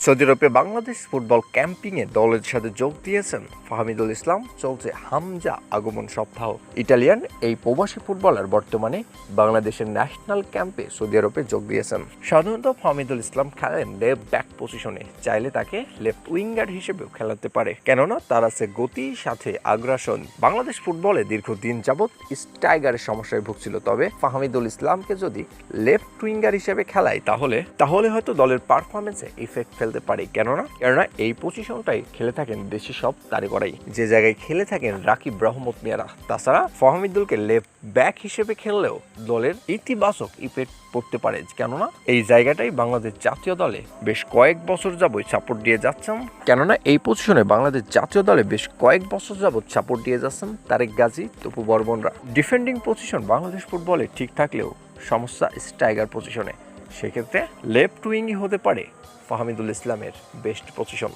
Saudi আরবে Bangladesh football ক্যাম্পিংয়ে দলের সাথে যোগ দিয়েছেন ফাহমিদুল ইসলাম। চলছে হামজা আগমন সপ্তাহ। ইটালিয়ান এই প্রবাসী ফুটবলার বর্তমানে বাংলাদেশের ন্যাশনাল ক্যাম্পে সৌদি আরবে যোগ দিয়েছেন। সাধারণত ফাহমিদুল ইসলাম খেলেন লেফট ব্যাক পজিশনে, চাইলে তাকে লেফট উইঙ্গার হিসেবেও খেলাতে পারে, কেননা তার আছে গতি সাথে আগ্রাসন। বাংলাদেশ ফুটবলে দীর্ঘদিন যাবৎ স্ট্রাইকারের সমস্যায় ভুগছিল, তবে ফাহমিদুল ইসলামকে যদি লেফট উইঙ্গার হিসেবে খেলায় তাহলে হয়তো দলের পারফরমেন্সে ইফেক্ট ফেলতে পারে, কেননা এই পজিশনটাই খেলে থাকেন দেশি সব তারকারাই, যে জায়গায় খেলে থাকেন রাকিব রহমত মিয়ারা। তাছাড়া ফাহমিদুলকে লেফট ব্যাক হিসেবে খেললেও দলের ইতিবাচক ইফেক্ট পড়তে পারে, কেননা এই জায়গাটাই বাংলাদেশ জাতীয় দলে বেশ কয়েক বছর যাবত সাপোর্ট দিয়ে যাচ্ছেন। কেননা এই পজিশনে বাংলাদেশ জাতীয় দলে বেশ কয়েক বছর যাবত সাপোর্ট দিয়ে যাচ্ছেন তারেক গাজী, তপু বর্মনরা। ডিফেন্ডিং পজিশন বাংলাদেশ ফুটবলে ঠিক থাকলেও সমস্যা স্ট্রাইকার পজিশনে, সেক্ষেত্রে লেফট উইংই হতে পারে ফাহমিদুল ইসলামের বেস্ট পজিশন।